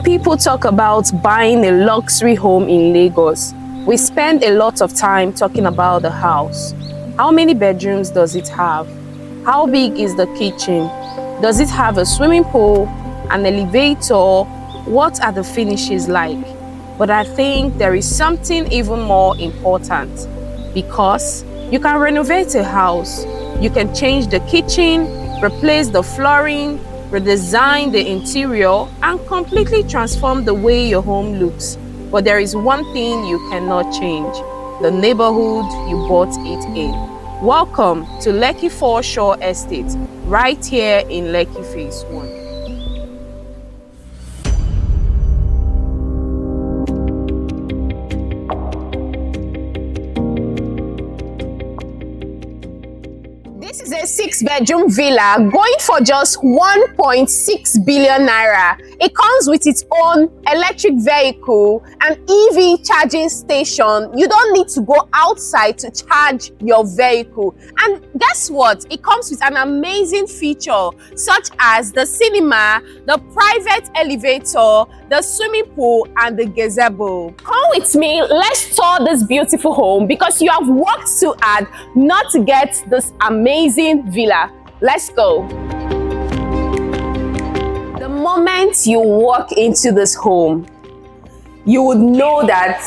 people talk about buying a luxury home in Lagos, we spend a lot of time talking about the house. How many bedrooms does it have? How big is the kitchen? Does it have a swimming pool, an elevator? What are the finishes like? But I think there is something even more important, because you can renovate a house. You can change the kitchen, replace the flooring, redesign the interior, and completely transform the way your home looks. But there is one thing you cannot change: the neighborhood you bought it in. Welcome to Lekki Foreshore Estate, right here in Lekki Phase 1. This is a 6-bedroom villa going for just 1.6 billion naira. It comes with its own electric vehicle, an EV charging station. You don't need to go outside to charge your vehicle. And guess what? It comes with an amazing feature such as the cinema, the private elevator, the swimming pool, and the gazebo. Come with me, let's tour this beautiful home, because you have worked too hard not to get this amazing villa. Let's go. The moment you walk into this home, you would know that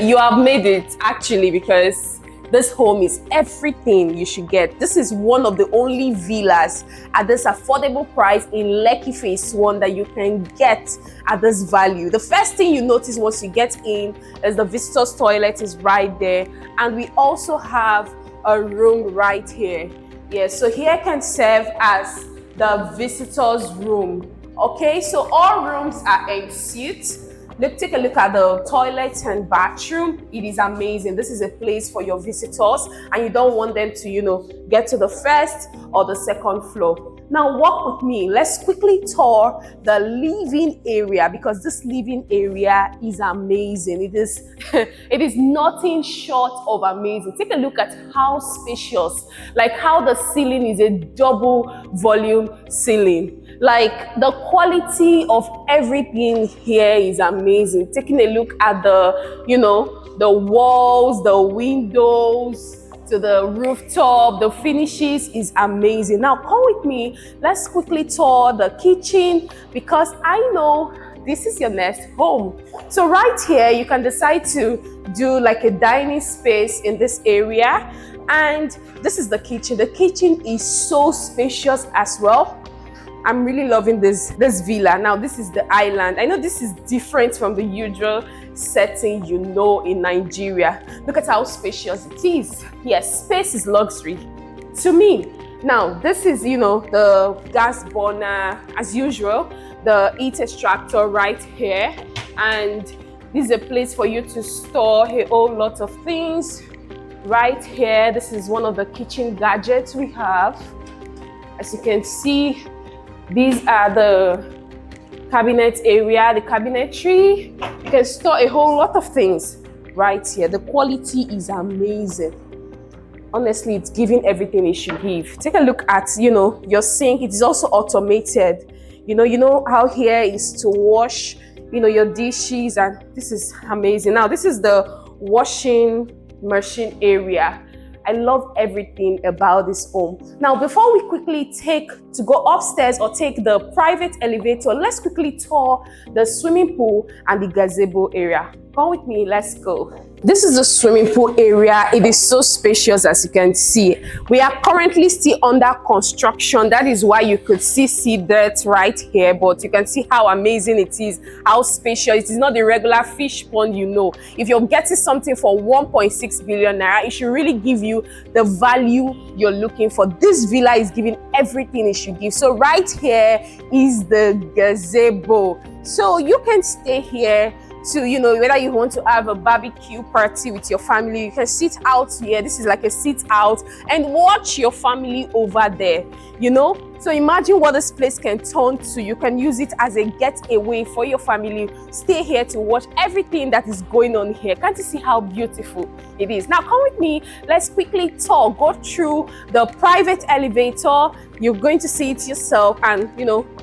you have made it, actually, because this home is everything you should get. This is one of the only villas at this affordable price in Lekki Phase 1 that you can get at this value. The first thing you notice once you get in is the visitor's toilet is right there, and we also have a room right here. Yes, so here can serve as the visitor's room. Okay, so all rooms are ensuite. Take a look at the toilet and bathroom. It is amazing. This is a place for your visitors, and you don't want them to, get to the first or the second floor. Now walk with me. Let's quickly tour the living area, because this living area is amazing. It is nothing short of amazing. Take a look at how spacious, like how the ceiling is a double volume ceiling. Like the quality of everything here is amazing. Taking a look at the, the walls, the windows, to the rooftop, the finishes is amazing. Now come with me, let's quickly tour the kitchen, because I know this is your next home. So right here, you can decide to do like a dining space in this area, and this is the kitchen. The kitchen is so spacious as well. I'm really loving this villa. Now this is the island. I know this is different from the usual setting in Nigeria. Look at how spacious it is. Yes, space is luxury to me. Now this is the gas burner as usual, the heat extractor right here, and this is a place for you to store a whole lot of things right here. This is one of the kitchen gadgets we have. As you can see, these are the cabinet area, the cabinetry. You can store a whole lot of things right here. The quality is amazing. Honestly, it's giving everything it should give. Take a look at, your sink. It is also automated. You know how here is to wash, your dishes, and this is amazing. Now, this is the washing machine area. I love everything about this home. Now, before we quickly go upstairs or take the private elevator, let's quickly tour the swimming pool and the gazebo area. Come with me, let's go. This is the swimming pool area. It is so spacious, as you can see. We are currently still under construction. That is why you could see dirt right here, but you can see how amazing it is, how spacious. It is not the regular fish pond, If you're getting something for 1.6 billion naira, it should really give you the value you're looking for. This villa is giving everything it should give. So right here is the gazebo. So you can stay here to, whether you want to have a barbecue party with your family, you can sit out here. This is like a sit out and watch your family over there. So imagine what this place can turn to. You can use it as a getaway for your family. Stay here to watch everything that is going on here. Can't you see how beautiful it is? Now come with me. Let's quickly go through the private elevator. You're going to see it yourself and,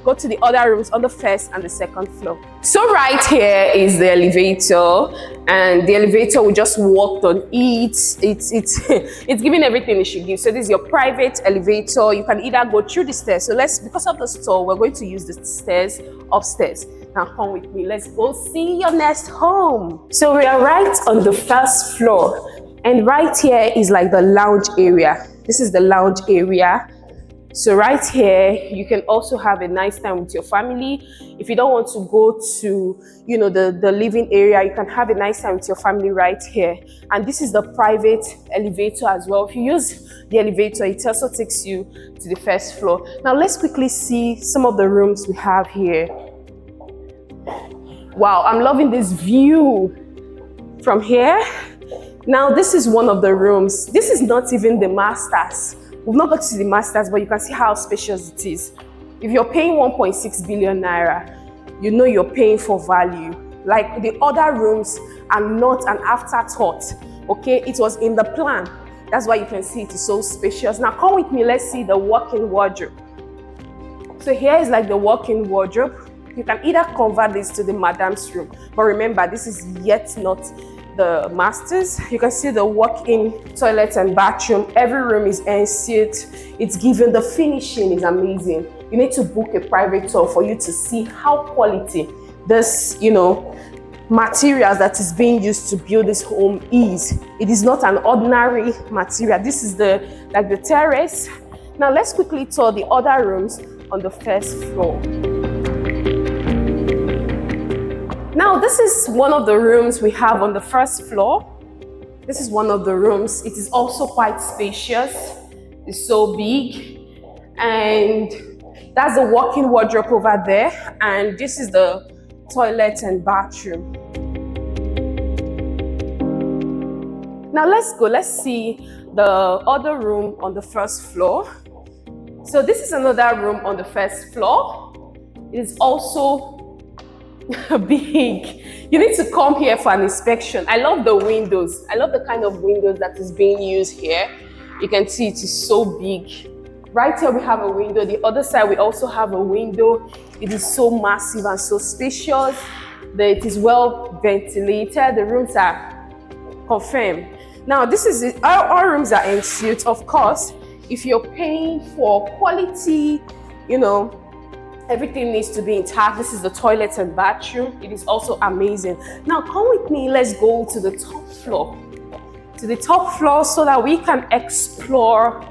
go to the other rooms on the first and the second floor. So right here is the elevator, and the elevator we just walked on it. It's giving everything it should give. So this is your private elevator. You can either go through the stairs. So because of the store, we're going to use the stairs upstairs. Now come with me. Let's go see your next home. So we are right on the first floor, and right here is like the lounge area. This is the lounge area. So right here, you can also have a nice time with your family. If you don't want to go to, the living area, you can have a nice time with your family right here. And this is the private elevator as well. If you use the elevator, it also takes you to the first floor. Now let's quickly see some of the rooms we have here. Wow, I'm loving this view from here. Now this is one of the rooms. This is not even the master's. We've not got to see the masters, but you can see how spacious it is. If you're paying 1.6 billion naira, you're paying for value. Like the other rooms are not an afterthought, okay? It was in the plan. That's why you can see it is so spacious. Now come with me, let's see the walk-in wardrobe. So here is like the walk-in wardrobe. You can either convert this to the madam's room, but remember, this is yet not the masters. You can see the walk-in toilet and bathroom. Every room is ensuite. It's given, the finishing is amazing. You need to book a private tour for you to see how quality this, materials that is being used to build this home is. It is not an ordinary material. This is the terrace. Now let's quickly tour the other rooms on the first floor. Now, this is one of the rooms we have on the first floor. This is one of the rooms. It is also quite spacious. It's so big. And that's the walk-in wardrobe over there. And this is the toilet and bathroom. Now, let's go. Let's see the other room on the first floor. So this is another room on the first floor. It is also big. You need to come here for an inspection. I love the windows. I love the kind of windows that is being used here. You can see it is so big. Right here we have a window. The other side we also have a window. It is so massive and so spacious. It is well ventilated. The rooms are confirmed. Now this is it. Our rooms are ensuite. Of course, if you're paying for quality, everything needs to be intact. This is the toilet and bathroom. It is also amazing. Now come with me, let's go to the top floor. To the top floor so that we can explore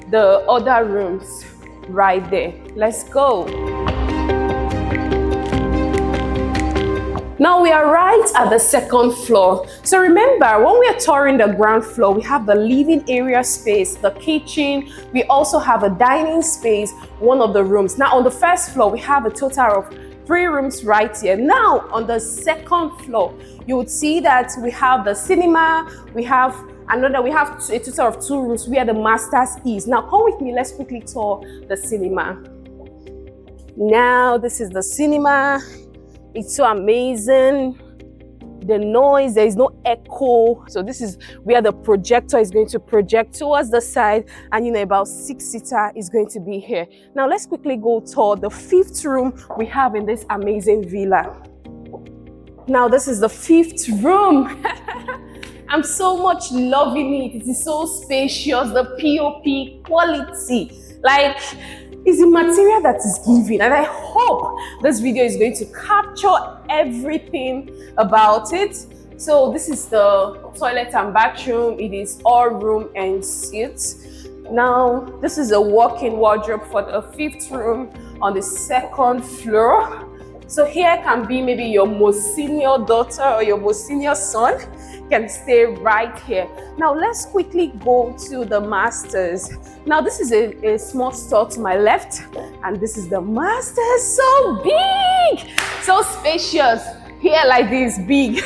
the other rooms right there. Let's go. Now we are right at the second floor. So remember, when we are touring the ground floor, we have the living area space, the kitchen. We also have a dining space, one of the rooms. Now on the first floor, we have a total of 3 rooms right here. Now on the second floor, you would see that we have the cinema. We have a total of 2 rooms where the masters is. Now come with me, let's quickly tour the cinema. Now this is the cinema. It's so amazing. The noise, there is no echo. So this is where the projector is going to project towards the side, and about 6-seater is going to be here. Now let's quickly go tour the 5th room we have in this amazing villa. Now this is the 5th room. I'm so much loving it. It is so spacious. The POP quality, it's a material that is given, and I hope this video is going to capture everything about it. So this is the toilet and bathroom. It is all room and suite. Now this is a walk-in wardrobe for the 5th room on the 2nd floor. So here can be maybe your most senior daughter or your most senior son can stay right here. Now let's quickly go to the masters. Now this is a small store to my left, and this is the masters. So big, so spacious. Here like this, big.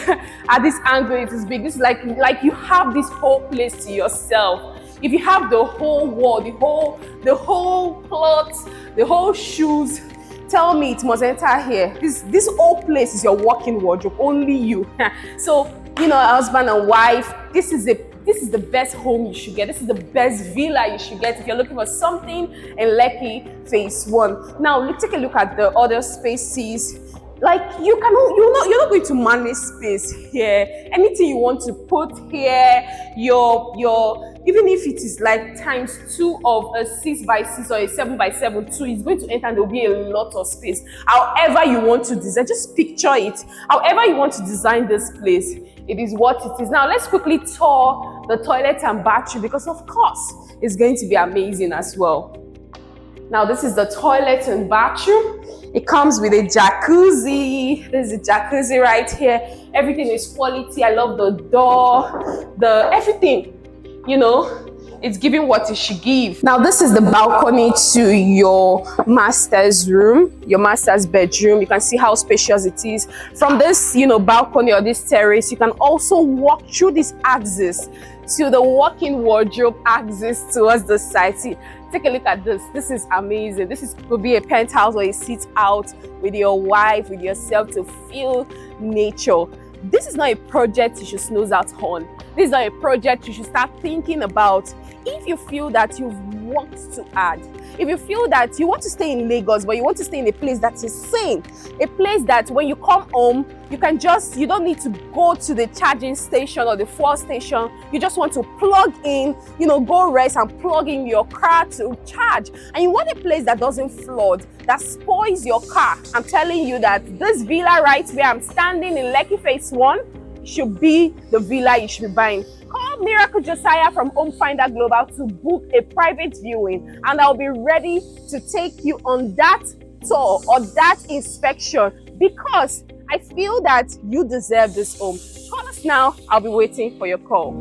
At this angle it is big. This is like you have this whole place to yourself. If you have the whole wall, the whole clothes, the whole shoes, tell me it must enter here. This whole place is your walk-in wardrobe, only you. So, you know, husband and wife, this is the best home you should get. This is the best villa you should get if you're looking for something in Lekki Phase 1. Now, take a look at the other spaces. Like, you're not going to manage space here. Anything you want to put here, even if it is like ×2 of a 6x6 or a 7x7 too, it's going to enter and there'll be a lot of space. However you want to design, just picture it. However you want to design this place, it is what it is. Now let's quickly tour the toilet and bathroom, because of course it's going to be amazing as well. Now this is the toilet and bathroom. It comes with a jacuzzi. There's a jacuzzi right here. Everything is quality. I love the door, everything, you know, it's giving what it should give. Now this is the balcony to your master's room, your master's bedroom. You can see how spacious it is. From this, you know, balcony or this terrace, you can also walk through this axis to the walk-in wardrobe axis towards the side. See, take a look at this. This is amazing. Could be a penthouse where you sit out with your wife, with yourself, to feel nature. This is not a project you should snooze out on. This is not a project you should start thinking about. If you feel that you've worked to add, if you feel that you want to stay in Lagos, but you want to stay in a place that is sane, a place that when you come home, you don't need to go to the charging station or the fuel station. You just want to plug in, you know, go rest and plug in your car to charge. And you want a place that doesn't flood, that spoils your car. I'm telling you that this villa right where I'm standing in Lekki Phase 1 should be the villa you should be buying. Call Miracle Josiah from Home Finder Global to book a private viewing, and I'll be ready to take you on that tour or that inspection, because I feel that you deserve this home. Call us now. I'll be waiting for your call.